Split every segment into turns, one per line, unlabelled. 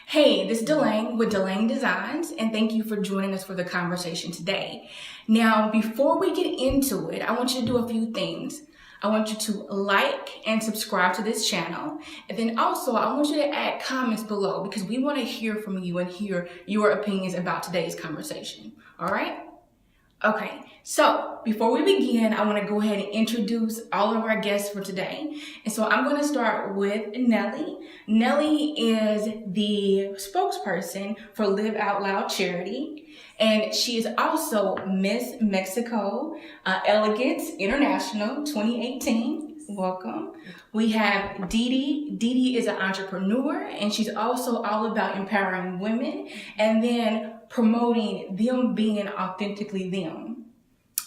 Hey, this is Delane with Delane Designs, and thank you for joining us for the conversation today. Now, before we get into it, I want you to do a few things. I want you to like and subscribe to this channel, and then also I want you to add comments below because we want to hear from you and hear your opinions about today's conversation. All right? Okay, so before we begin, I want to go ahead and introduce all of our guests for today. And so I'm going to start with Nallely. Nallely is the spokesperson for Live Out Loud charity, and she is also Miss Mexico Elegance International 2018. Welcome. We have Dedee. Dedee is an entrepreneur, and she's also all about empowering women and then promoting them being authentically them.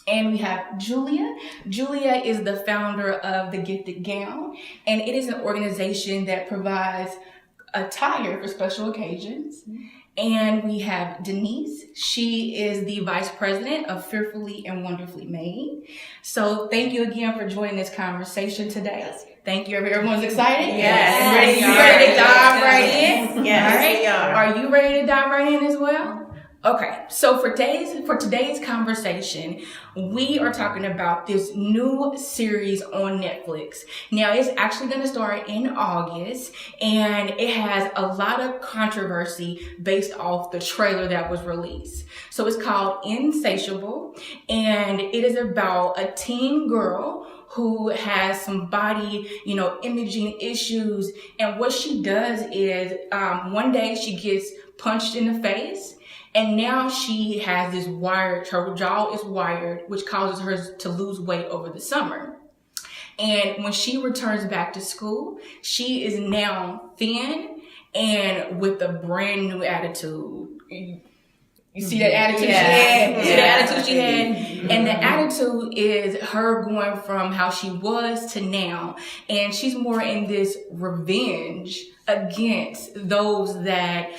And we have Julia. Julia is the founder of The Gifted Gown, and it is an organization that provides attire for special occasions. And we have Denise. She is the vice president of Fearfully and Wonderfully Made. So thank you again for joining this conversation today. Thank you. Everyone's excited?
Yes.
Ready to dive right in?
Yes,
All right.
we are.
Are you ready to dive right in as well? Okay, so for today's conversation, we are talking about this new series on Netflix. Now, it's actually going to start in August, and it has a lot of controversy based off the trailer that was released. So it's called Insatiable, and it is about a teen girl who has some body, imaging issues. And what she does is, one day she gets punched in the face. And now she has this her jaw is wired, which causes her to lose weight over the summer. And when she returns back to school, she is now thin and with a brand new attitude. You see that attitude she had? You see the attitude she had? And the attitude is her going from how she was to now. And she's more in this revenge against those that,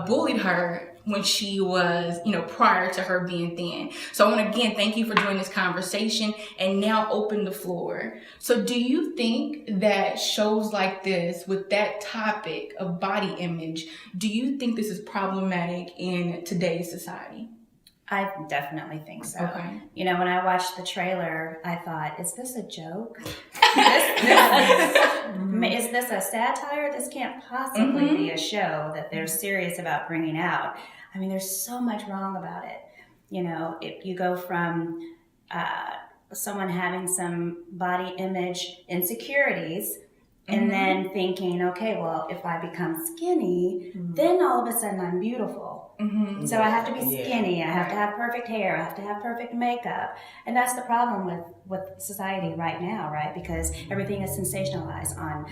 bullied her when she was, prior to her being thin. So I want to again thank you for joining this conversation and now open the floor. So do you think that shows like this with that topic of body image, do you think this is problematic in today's society?
I definitely think so.
Okay.
When I watched the trailer, I thought, is this a joke? Is this a satire? This can't possibly be a show that they're serious about bringing out. I mean, there's so much wrong about it. If you go from someone having some body image insecurities and then thinking, okay, well, if I become skinny, then all of a sudden I'm beautiful. So I have to be skinny. I have to have perfect hair. I have to have perfect makeup. And that's the problem with society right now, right? Because everything is sensationalized on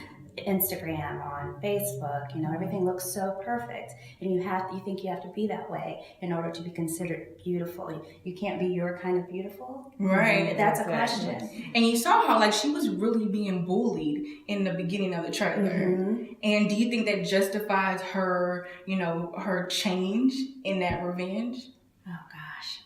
Instagram, on Facebook. Everything looks so perfect. And you think you have to be that way in order to be considered beautiful. You can't be your kind of beautiful.
Right.
That's a question.
And you saw how she was really being bullied in the beginning of the trailer. And do you think that justifies her, her change in that revenge?
Oh gosh.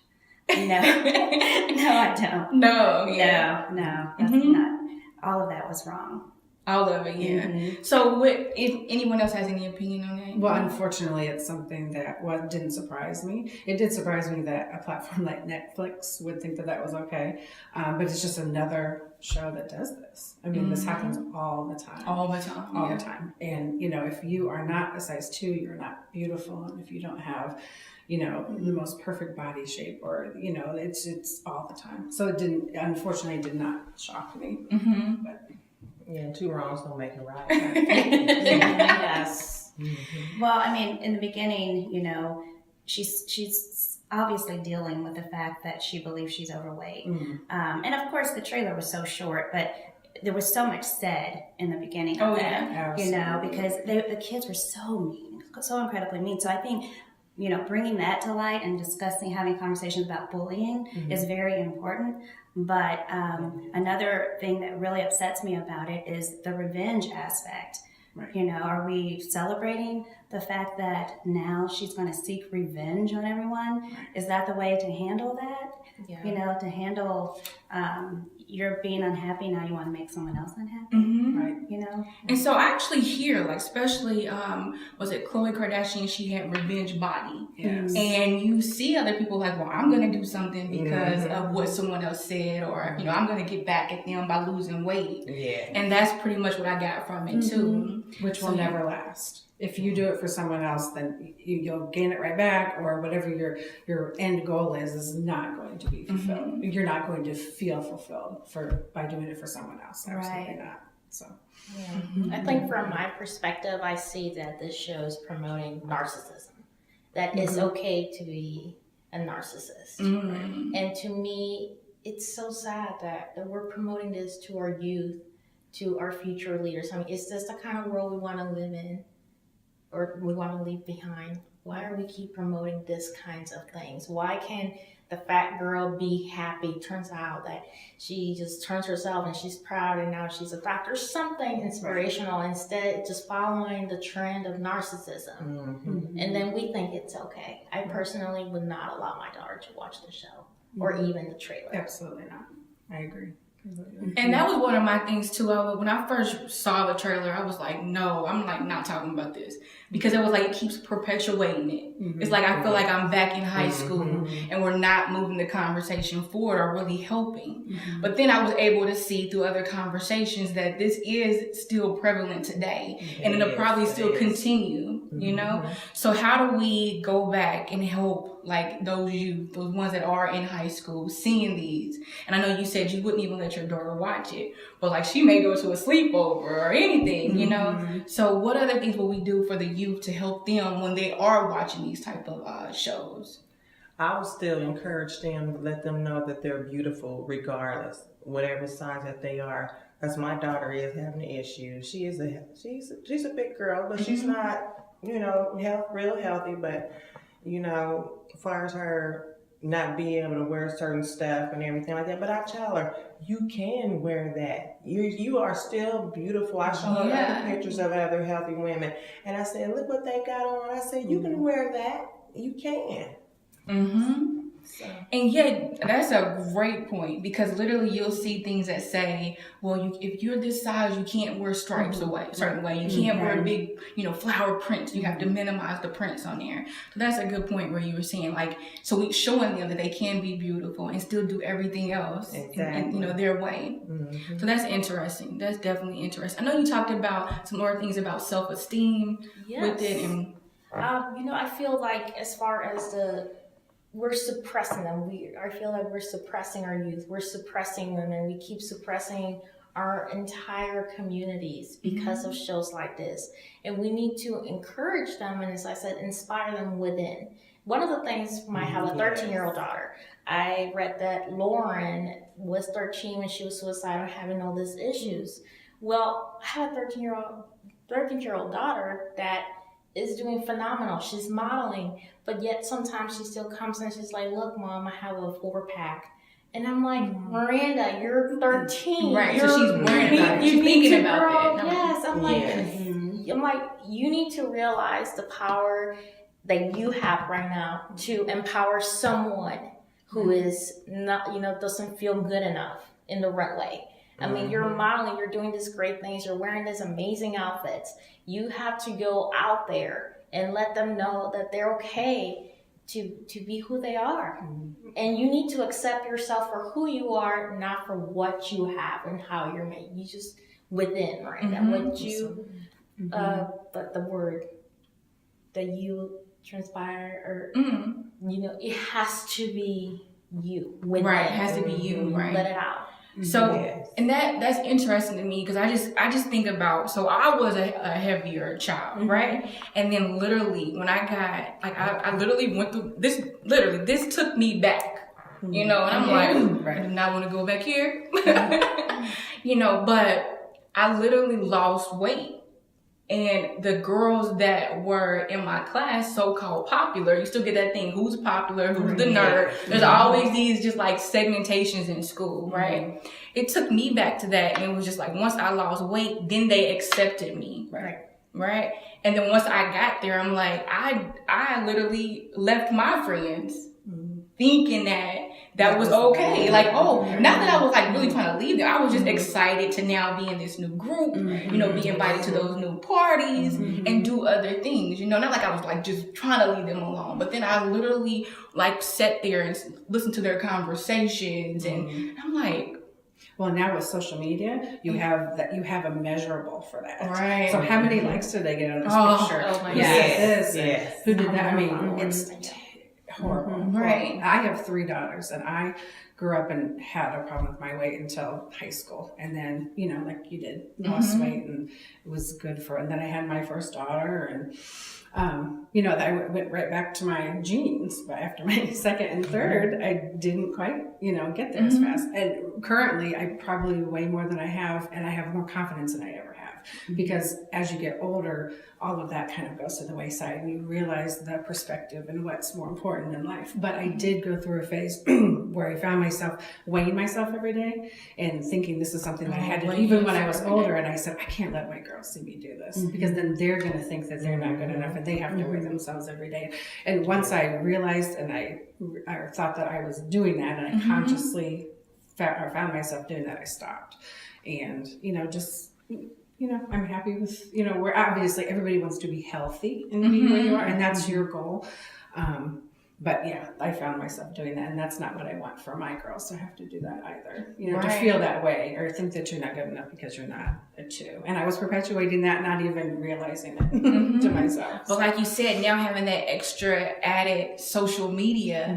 No. No, I don't.
No.
No. That's not. All of that was wrong.
All of it, yeah. So if anyone else has any opinion on that?
Well, unfortunately, it's something that didn't surprise me. It did surprise me that a platform like Netflix would think that was okay. But it's just another show that does this. I mean, this happens all the time.
All the time.
All the time. And, if you are not a size 2, you're not beautiful. And if you don't have, the most perfect body shape or, it's all the time. So it unfortunately did not shock me. But,
yeah, 2 wrongs don't make a right.
Yes. Well, I mean, in the beginning, she's obviously dealing with the fact that she believes she's overweight. And of course, the trailer was so short, but there was so much said in the beginning of that, because the kids were so mean, so incredibly mean. So I think, bringing that to light and having conversations about bullying is very important. But another thing that really upsets me about it is the revenge aspect. Right. Are we celebrating the fact that now she's going to seek revenge on everyone, is that the way to handle that?
Yeah.
You know, to handle you're being unhappy, now you want to make someone else unhappy,
Right.
you know?
And so I actually hear, like, especially, was it Khloe Kardashian? She had revenge body.
Yes.
And you see other people like, well, I'm going to do something because of what someone else said, or, you know, I'm going to get back at them by losing weight.
Yeah.
And that's pretty much what I got from it, too.
Which will never last. If you do it for someone else, then you'll gain it right back, or whatever your end goal is not going to be fulfilled. You're not going to feel fulfilled by doing it for someone else. Absolutely not. So,
I think from my perspective, I see that this show is promoting narcissism. That it's okay to be a narcissist. And to me, it's so sad that we're promoting this to our youth, to our future leaders. I mean, is this the kind of world we want to live in, or we want to leave behind? Why are we keep promoting this kinds of things? Why can't the fat girl be happy? Turns out that she just turns herself and she's proud and now she's a doctor. Something inspirational instead just following the trend of narcissism. And then we think it's okay. I personally would not allow my daughter to watch the show or even the trailer.
absolutely not. I agree.
And that was one of my things too. When I first saw the trailer, I was like, no, I'm like not talking about this, because it was like, it keeps perpetuating it. It's like, I feel like I'm back in high school and we're not moving the conversation forward or really helping. But then I was able to see through other conversations that this is still prevalent today, and it'll probably still continue, you know? So how do we go back and help like those youth, those ones that are in high school, seeing these? And I know you said you wouldn't even let your daughter watch it, but like she may go to a sleepover or anything, you know? So what other things will we do for the youth to help them when they are watching these type of shows?
I would still encourage them to let them know that they're beautiful regardless, whatever size that they are. Because my daughter is having an issue. She's a big girl, but she's not, you know, real healthy. But, you know, as far as her not being able to wear certain stuff and everything like that. But I tell her, you can wear that. You are still beautiful. I show her other pictures of other healthy women. And I said, look what they got on. I said, you can wear that. You can. So.
And yeah, that's a great point, because literally you'll see things that say, well, if you're this size, you can't wear stripes a certain way. You can't wear big, you know, flower prints. You have to minimize the prints on there. So that's a good point where you were saying, like, so we showing them that they can be beautiful and still do everything else in you know, their way. So that's interesting. That's definitely interesting. I know you talked about some more things about self-esteem with it. And
you know, I feel like as far as we're suppressing them. I feel like we're suppressing our youth. We're suppressing women. We keep suppressing our entire communities because of shows like this. And we need to encourage them and, as I said, inspire them within. One of the things, I have a 13-year-old daughter. I read that Lauren was 13 when she was suicidal, having all these issues. Well, I have a 13-year-old daughter that is doing phenomenal. She's modeling, but yet sometimes she still comes and she's like, look, Mom, I have a 4-pack. And I'm like, Miranda, you're 13.
Right, so she's worrying about it. She's thinking about that.
Yes, I'm like, you need to realize the power that you have right now to empower someone who is not, you know, doesn't feel good enough in the right way. I mean, you're modeling, you're doing these great things, you're wearing these amazing outfits. You have to go out there and let them know that they're okay to be who they are. And you need to accept yourself for who you are, not for what you have and how you're made. You just within, right? And what you, but the word that you transpire, or, you know, it has to be you. Within.
Right, it has to be you, right?
Let it out.
So, and that's interesting to me, because I just think about, so I was a heavier child, right? And then literally when I got, like, I literally went through this, this took me back, you know, and I'm like, I do not want to go back here, you know, but I literally lost weight. And the girls that were in my class, so-called popular, you still get that thing, who's popular, who's the nerd. There's always these just like segmentations in school, right? It took me back to that, and it was just like, once I lost weight, then they accepted me.
Right.
right? And then once I got there, I'm like, I literally left my friends thinking that was okay. Like, oh, not that I was like really trying to leave them. I was just excited to now be in this new group, you know, be invited to those new parties and do other things, you know, not like I was like just trying to leave them alone. But then I literally like sat there and listened to their conversations and I'm like,
well, now with social media, you have a measurable for that.
Right.
So how many likes did they get on this picture?
Oh my
Yes.
Yes.
Who did that? I mean, it's horrible.
Right.
I have 3 daughters, and I grew up and had a problem with my weight until high school, and then, you know, like you did, lost weight, and it was good for. And then I had my first daughter, and you know, I went right back to my genes. But after my second and third, I didn't quite, you know, get there as fast. And currently, I probably weigh more than I have, and I have more confidence than I ever have. Because as you get older, all of that kind of goes to the wayside, and you realize the perspective and what's more important in life. But I did go through a phase where I found myself weighing myself every day and thinking this is something that I had to do, even when I was older. And I said, I can't let my girls see me do this because then they're going to think that they're not good enough and they have to weigh themselves every day. And once I realized and I thought that I was doing that and I consciously found myself doing that, I stopped. And, you know, just... You know, I'm happy with, you know, where obviously everybody wants to be healthy and be where you are, and that's your goal. But yeah, I found myself doing that, and that's not what I want for my girls to have to do that either. You know, to feel that way or think that you're not good enough because you're not a 2. And I was perpetuating that, not even realizing it to myself.
But like you said, now having that extra added social media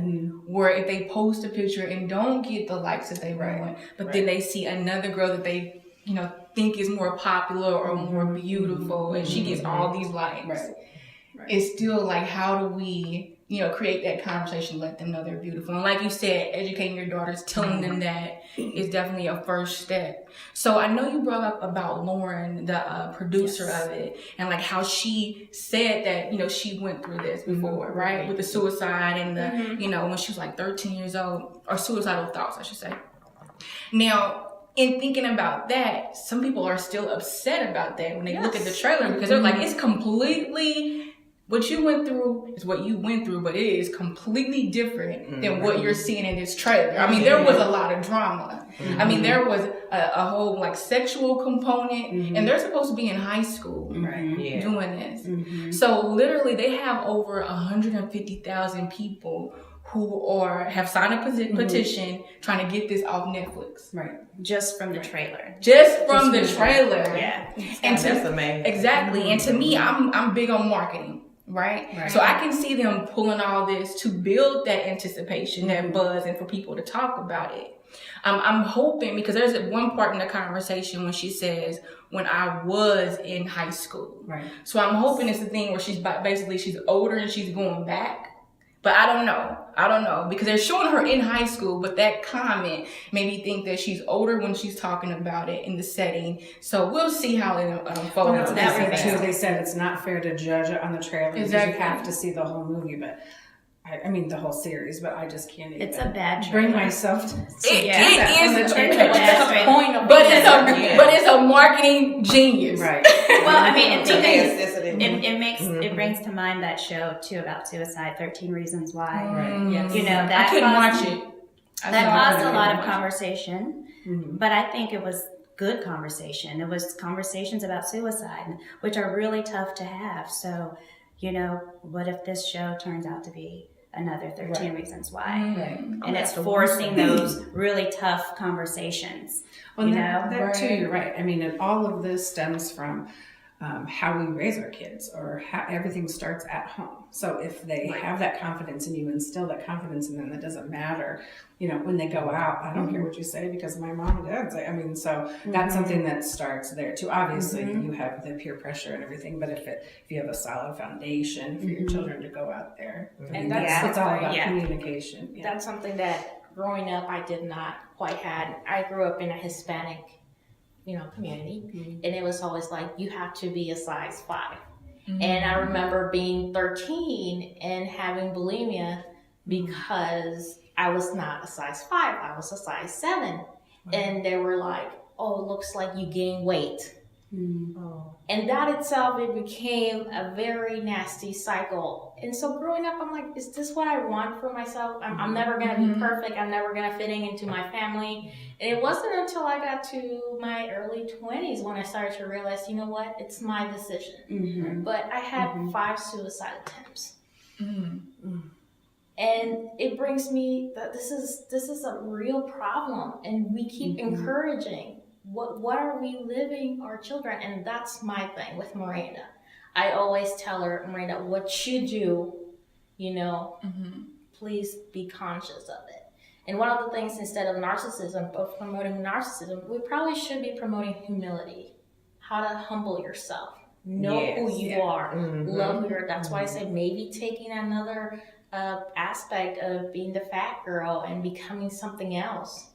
where if they post a picture and don't get the likes that they want, but then they see another girl that they, you know, think is more popular or more beautiful and she gets all these likes.
Right.
It's still like, how do we, you know, create that conversation, let them know they're beautiful. And like you said, educating your daughters, telling them that is definitely a first step. So I know you brought up about Lauren, the producer of it, and like how she said that, you know, she went through this before, right? With the suicide and the, you know, when she was like 13 years old, or suicidal thoughts, I should say. Now, in thinking about that, some people are still upset about that when they look at the trailer because they're like, it's completely, what you went through is what you went through, but it is completely different than what you're seeing in this trailer. I mean, there was a lot of drama. I mean, there was a whole like sexual component, and they're supposed to be in high school doing this. So literally they have over 150,000 people who have signed a petition trying to get this off Netflix.
Right.
Just from the trailer.
Just from the trailer.
Yeah.
And
that's amazing.
Exactly. And to me, I'm big on marketing. Right? So I can see them pulling all this to build that anticipation, that buzz, and for people to talk about it. I'm hoping, because there's one part in the conversation when she says, when I was in high school.
Right.
So I'm hoping it's the thing where she's older and she's going back. But I don't know, because they're showing her in high school, but that comment made me think that she's older when she's talking about it in the setting. So we'll see how it unfolds.
They said it's not fair to judge it on the trailer because you have to see the whole movie, but I mean the whole series, but I just can't even.
It's a bad trailer.
Bring myself to
it is
a bad trailer.
But it's a marketing genius.
Right.
Well, I mean,
Mm-hmm.
it brings to mind that show too about suicide, 13 Reasons Why.
Right.
Yes. You know, that
I couldn't watch it.
That caused a lot of conversation, but I think it was good conversation. It was conversations about suicide, which are really tough to have. So, you know, what if this show turns out to be another 13 Reasons Why?
Right.
And it's forcing those really tough conversations.
Well,
you
that
know?
too, you're right. I mean, all of this stems from how we raise our kids, or how everything starts at home. So if they have that confidence in you, instill that confidence in them, that doesn't matter, you know, when they go out, I don't care what you say because my mom and dad say, I mean, so that's something that starts there too. Obviously you have the peer pressure and everything, but if you have a solid foundation for your children to go out there,
And
it's all about communication. Yeah.
That's something that growing up I did not quite had. I grew up in a Hispanic, you know, community, and it was always like, you have to be a size 5. And I remember being 13 and having bulimia because I was not a size 5, I was a size 7. And they were like, oh, it looks like you gained weight.
Oh.
And that itself, it became a very nasty cycle. And so growing up, I'm like, is this what I want for myself? I'm never going to be perfect. I'm never going to fit into my family. And it wasn't until I got to my early 20s when I started to realize, you know what? It's my decision. But I had 5 suicide attempts. And it brings me that this is a real problem. And we keep encouraging. What are we living our children? And that's my thing with Miranda. I always tell her, Miranda, what you do, please be conscious of it. And one of the things, instead of narcissism, of promoting narcissism, we probably should be promoting humility. How to humble yourself. Know who you are. Love who you are. That's why I say maybe taking another aspect of being the fat girl and becoming something else.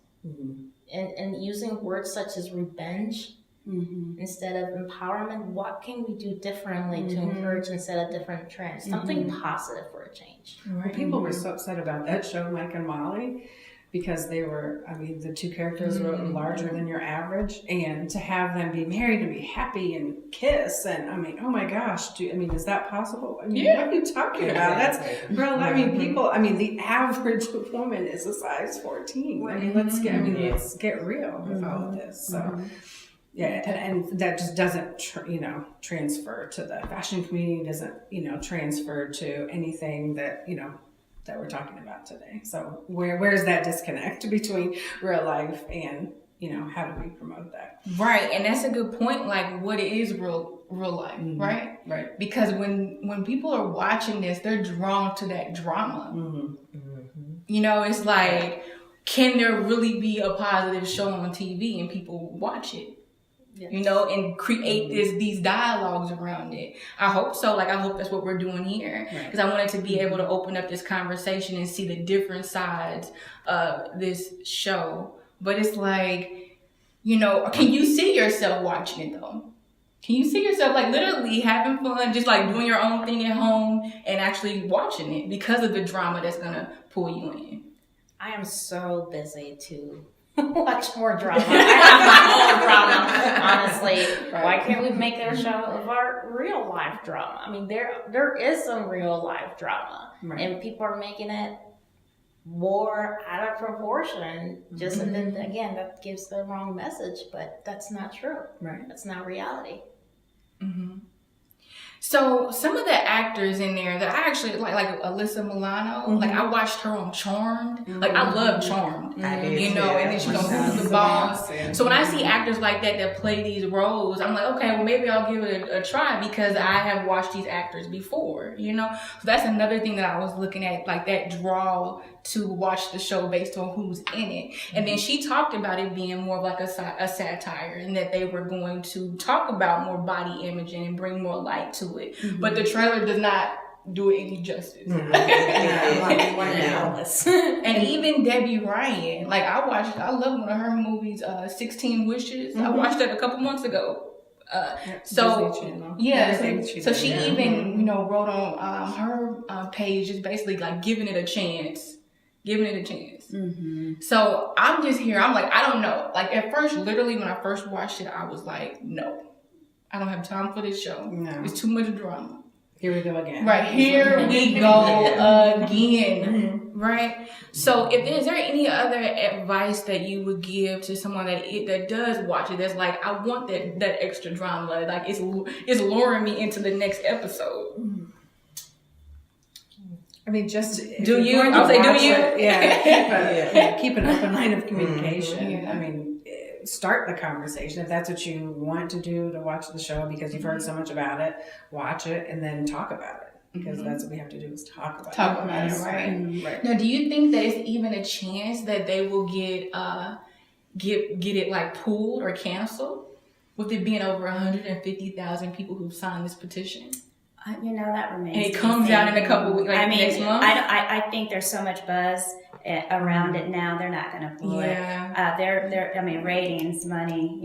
And using words such as revenge instead of empowerment. What can we do differently to encourage instead of different trends? Something positive for a change.
Well, people were so upset about that show, Mike and Molly, because they were, the 2 characters were larger than your average, and to have them be married and be happy and kiss, and oh my gosh, is that possible? What are you talking about? That's, girl, people, the average woman is a size 14. Let's get real with all of this. So, and that just doesn't, transfer to the fashion community, doesn't, transfer to anything that, that we're talking about today. So where's that disconnect between real life and, how do we promote that?
Right. And that's a good point. Like, what is real life, right?
Right.
Because when people are watching this, they're drawn to that drama. It's like, can there really be a positive show on TV and people watch it? Yes. And create these dialogues around it. I hope so. I hope that's what we're doing here. Because I wanted to be able to open up this conversation and see the different sides of this show. But it's like, can you see yourself watching it though? Can you see yourself literally having fun, just doing your own thing at home and actually watching it because of the drama that's going to pull you in?
I am so busy to watch more drama. I have my own drama, honestly. Right. Why can't we make it a show of our real life drama? There is some real life drama, and people are making it more out of proportion. And then again, that gives the wrong message, but that's not true. Right. That's not reality.
So some of the actors in there that I actually like Alyssa Milano, I watched her on Charmed. I love Charmed, and then she was on Who's the Boss. So when I see actors like that play these roles, I'm like, okay, well maybe I'll give it a try because I have watched these actors before, So that's another thing that I was looking at, that draw to watch the show based on who's in it. And then she talked about it being more of a satire, and that they were going to talk about more body imaging and bring more light to it. But the trailer does not do it any justice. And even Debbie Ryan, I love one of her movies, 16 Wishes. I watched that a couple months ago. So she even wrote on her page, just basically giving it a chance. So I'm just here. I'm I don't know. At first, literally when I first watched it, I was like, no, I don't have time for this show. No. It's too much drama.
Here we go again.
Right, here we go again. Right. So is there any other advice that you would give to someone that does watch it, that's I want that extra drama, it's luring me into the next episode?
Just
do you? I'll say, do you?
Keep an open line of communication. Start the conversation if that's what you want to do, to watch the show because you've heard so much about it. Watch it and then talk about it because that's what we have to do, is talk about it.
Right. Now, do you think there's even a chance that they will get it pulled or canceled, with it being over 150,000 people who've signed this petition?
That remains.
And it comes out in a couple weeks, next month.
I think there's so much buzz around it now. They're not going to pull it. They're ratings, money.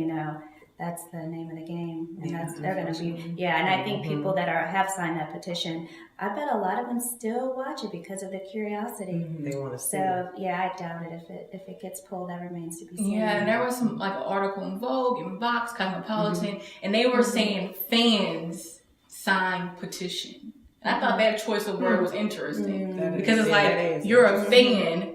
that's the name of the game, and
Yeah,
they're going to be, and I think people that have signed that petition, I bet a lot of them still watch it because of the curiosity.
They want to see.
So I doubt it if it gets pulled. That remains to be seen.
Yeah, and there was some like an article in Vogue and Vox Cosmopolitan, and they were saying fans signed petition. And I thought that choice of word was interesting because it's like you're a fan.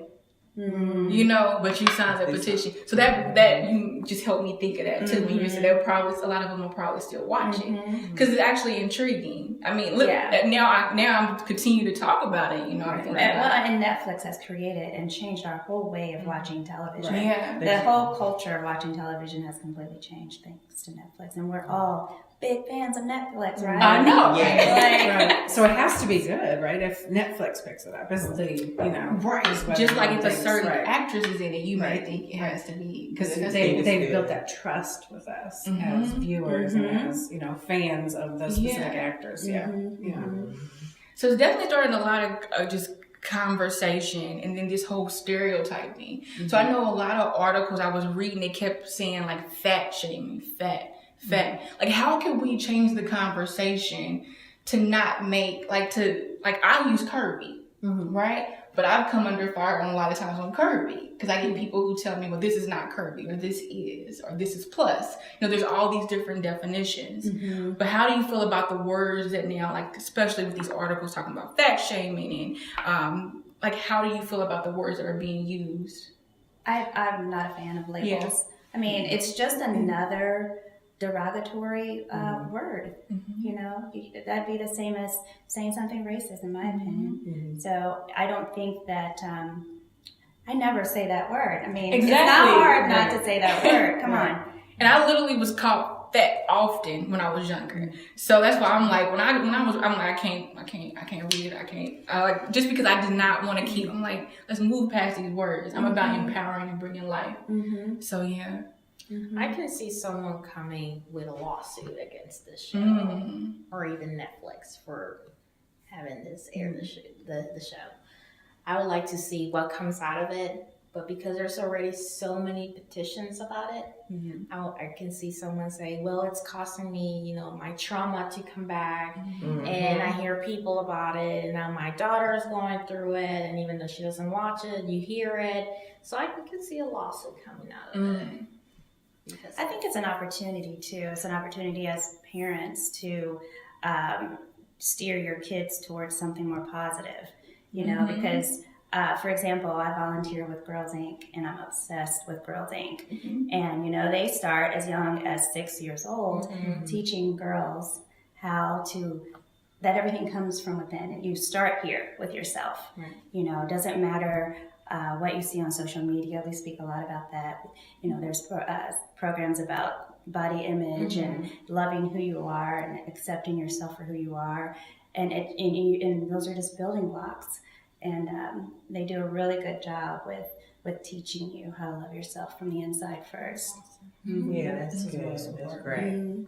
You know, but you signed a petition, so that you just helped me think of that too. When you said that, probably a lot of them are probably still watching because it's actually intriguing. I mean, look, now I'm continue to talk about it. You know,
and Netflix has created and changed our whole way of watching television.
Right. Yeah,
the whole culture of watching television has completely changed thanks to Netflix, and we're all big fans of Netflix, right?
I know.
Right. So it has to be good, right? If Netflix picks it up, it's the
right. Just like if a certain actress is in it, you may think it has to be
because they've built that trust with us as viewers and as fans of the specific actors.
So it's definitely starting a lot of just conversation and then this whole stereotyping. So I know a lot of articles I was reading, they kept saying like fat shaming, fat. Like how can we change the conversation to not make I use curvy, right? But I've come under fire on a lot of times on curvy because I get people who tell me, well, this is not curvy or this is plus. There's all these different definitions. But how do you feel about the words that now, like especially with these articles talking about fat shaming and how do you feel about the words that are being used?
I'm not a fan of labels. Yeah. I mean, it's just another derogatory word. That'd be the same as saying something racist in my opinion. So I don't think that I never say that word. I mean, exactly. It's not hard not to say that word. Come on.
And I literally was called fat often when I was younger. So that's why I'm like when I was I'm like I can't read it. I can't just because I did not want to keep. I'm like let's move past these words. I'm about empowering and bringing life. So yeah.
I can see someone coming with a lawsuit against this show, or even Netflix for having this air the show. I would like to see what comes out of it, but because there's already so many petitions about it, I can see someone say, "Well, it's costing me, my trauma to come back," and I hear people about it, and now my daughter is going through it, and even though she doesn't watch it, you hear it, so I can see a lawsuit coming out of it.
I think it's an opportunity too. It's an opportunity as parents to steer your kids towards something more positive, because, for example, I volunteer with Girls Inc. and I'm obsessed with Girls Inc. And, they start as young as 6 years old teaching girls that everything comes from within. And you start here with yourself. Right. It doesn't matter what you see on social media. We speak a lot about that. There's programs about body image and loving who you are and accepting yourself for who you are. And those are just building blocks. And they do a really good job with teaching you how to love yourself from the inside first.
Yeah, that's good. That's great.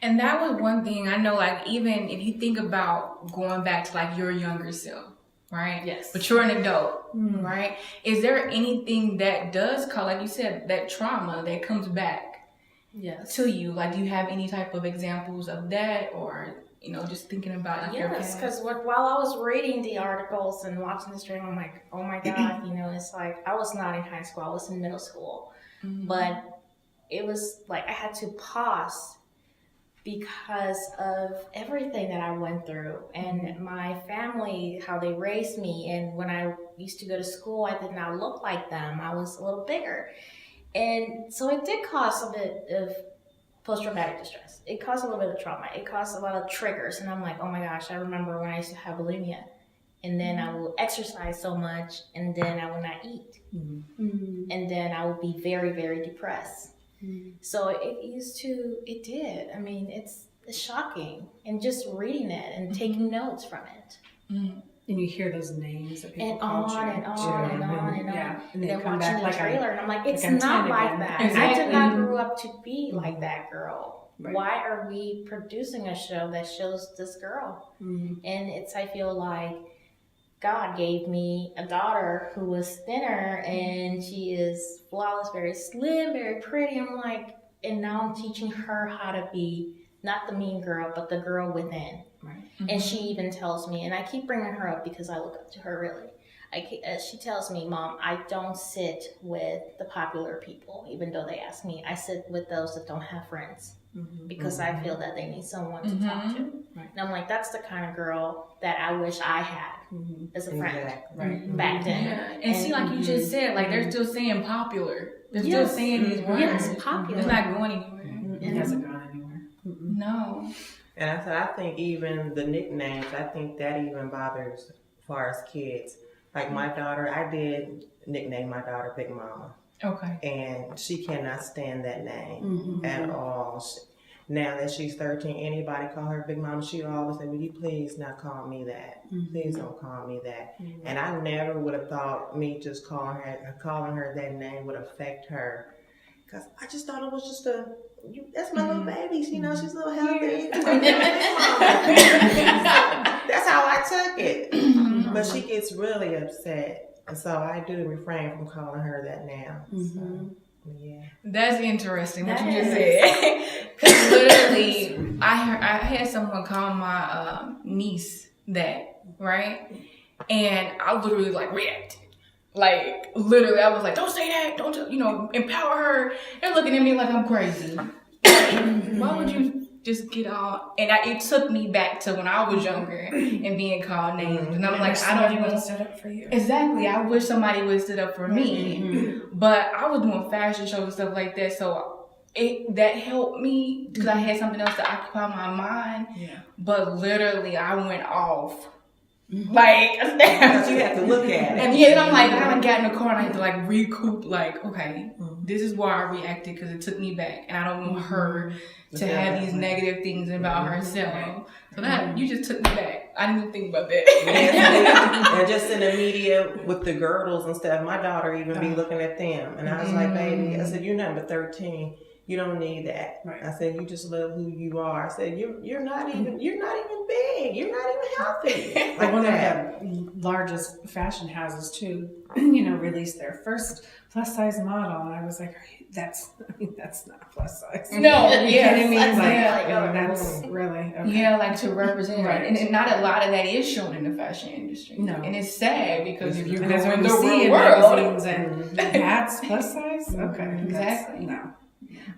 And that was one thing I know, like even if you think about going back to like your younger self, right?
Yes.
But you're an adult, right? Is there anything that does cause, like you said, that trauma that comes back to you? Like, do you have any type of examples of that, or just thinking about like,
yes? Because while I was reading the articles and watching the stream, I'm like, oh my god, it's like I was not in high school; I was in middle school, but it was like I had to pause because of everything that I went through and my family, how they raised me. And when I used to go to school, I did not look like them. I was a little bigger. And so it did cause a bit of post-traumatic distress. It caused a little bit of trauma. It caused a lot of triggers. And I'm like, oh my gosh, I remember when I used to have bulimia. And then I would exercise so much and then I would not eat. And then I would be very, very depressed. So it did. I mean, it's shocking. And just reading it and taking notes from it.
And you hear those names that people call you.
And on.
Yeah.
And then watching the trailer, and I'm like, it's not like that. Exactly. I did not grow up to be like that girl. Right. Why are we producing a show that shows this girl? And I feel like God gave me a daughter who was thinner and she is flawless, very slim, very pretty. I'm like, And now I'm teaching her how to be not the mean girl, but the girl within.
Right.
And she even tells me, and I keep bringing her up because I look up to her really. She tells me, Mom, I don't sit with the popular people, even though they ask me. I sit with those that don't have friends because I feel that they need someone to talk to.
Right.
And I'm like, that's the kind of girl that I wish I had as a friend
Exactly.
back then.
Yeah. And see, like you just said, like they're still saying popular. They're still saying these words.
Yes, popular.
It's not going anywhere.
It hasn't gone anywhere.
No.
And I think even the nicknames, I think that even bothers as far as kids. Like my daughter, I did nickname my daughter Big Mama.
Okay.
And she cannot stand that name at all. Now that she's 13, anybody call her Big Mama, she always say, will you please not call me that? Please don't call me that. And I never would have thought me just calling her that name would affect her. Because I just thought it was just that's my little baby. You know, she's a little healthy. That's how I took it. But she gets really upset. And so I do refrain from calling her that now. So, yeah.
That's interesting what you just said. Because literally, I had someone call my niece that, right? And I literally like reacted. Like, literally, I was like, don't say that. Don't, empower her. They're looking at me like I'm crazy. Like, why would you just get all... And it took me back to when I was younger and being called names. And I'm like, I don't even...
stood up for you.
Exactly. I wish somebody would have stood up for me. But I was doing fashion shows and stuff like that. So that helped me because I had something else to occupy my mind.
Yeah.
But literally, I went off. Like,
Because you have to look at it.
and then I'm like, I got in the car and I had to like recoup, like, okay, this is why I reacted because it took me back. And I don't want her to have these negative things about herself. So that, you just took me back. I didn't even think about that.
And just in the media with the girdles and stuff, my daughter even be looking at them. And I was like, baby, I said, you're number 13. You don't need that.
Right.
I said, you just love who you are. I said, you're not even big. You're not even healthy.
Like one of the largest fashion houses too, released their first plus size model, and I was like, that's not plus size.
No, yeah,
I mean,
yeah.
that's really okay.
Yeah, like to represent,
Right.
and not a lot of that is shown in the fashion industry.
No.
And it's sad because if you go
And that's what
in
we
the
see
real
in
world,
magazines and that's plus size. Okay,
Exactly.
No.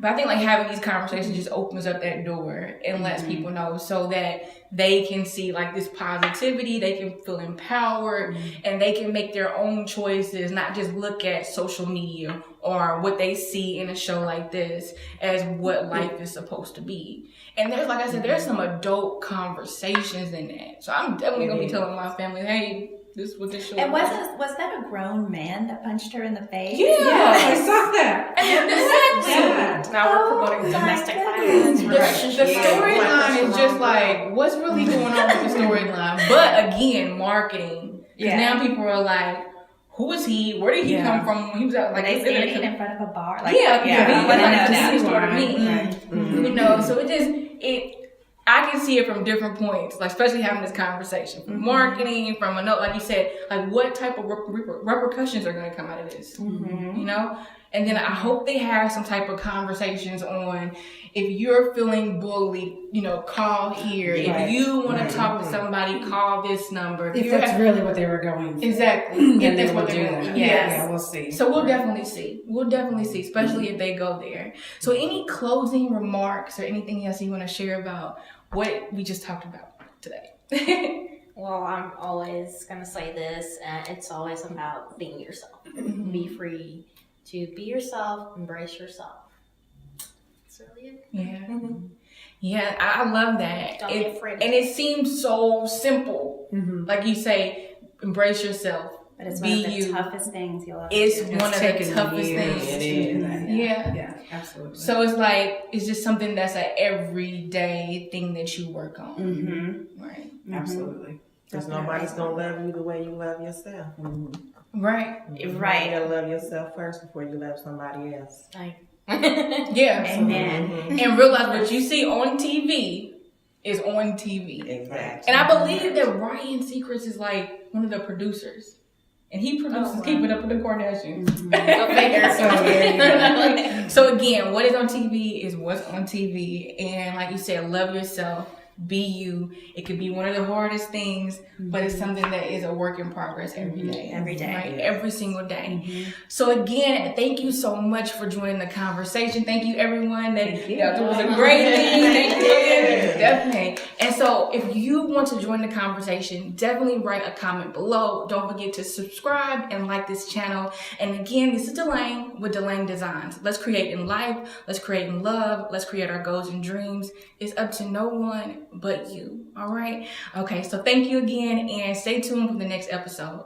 but I think like having these conversations just opens up that door and lets people know so that they can see like this positivity, they can feel empowered, and they can make their own choices, not just look at social media or what they see in a show like this as what life is supposed to be. And there's, like I said, there's some adult conversations in that. So I'm definitely going to be telling my family, hey, this is what this show
And
is.
was that a grown man that punched her in the face?
Yeah.
I saw that.
Exactly.
Now we're promoting domestic violence.
The storyline is just like, what's really going on with the storyline? But again, marketing. Because now people are like, who is he? Where did he come from? When he was out, like,
They standing in front of a bar. Like,
I want to know
now.
now. The story to me. So I can see it from different points, like especially having this conversation, from marketing, from like you said, like what type of repercussions are going to come out of this, And then I hope they have some type of conversations on if you're feeling bullied, call here.
Right.
If you want to talk to somebody, call this number.
If that's really what they were going for.
Exactly.
Then
If that's
they
what
will
they're
do
going
that.
to
Yeah, we'll see.
So we'll definitely see. Especially if they go there. So any closing remarks or anything else you want to share about what we just talked about today?
Well, I'm always going to say this, and it's always about being yourself. Be free to be yourself, embrace yourself. That's really it.
Yeah. Yeah, I love that.
Don't be afraid.
And it seems so simple. Like you say, embrace yourself.
But it's one of the toughest things you'll ever do.
It's one of the toughest things.
It is.
Yeah,
absolutely.
So it's just something that's an everyday thing that you work on. Right.
Absolutely.
Because nobody's going to love you the way you love yourself.
Right.
You gotta love yourself first before you love somebody else.
Yeah.
Amen.
And realize what you see on TV is on TV.
Exactly.
And I believe that Ryan Seacrest is like one of the producers. And he produces Keep It Up with the Kardashians.
Go figure.
So again, what is on TV is what's on TV. And like you said, love yourself. Be you. It could be one of the hardest things, but it's something that is a work in progress every day.
Every day.
Right? Every single day. So again, thank you so much for joining the conversation. Thank you, everyone. That was a great thing. Thank you. Definitely. And so if you want to join the conversation, definitely write a comment below. Don't forget to subscribe and like this channel. And again, this is Delane with Delane Designs. Let's create in life. Let's create in love. Let's create our goals and dreams. It's up to no one but you. All right. Okay. So thank you again, and stay tuned for the next episode.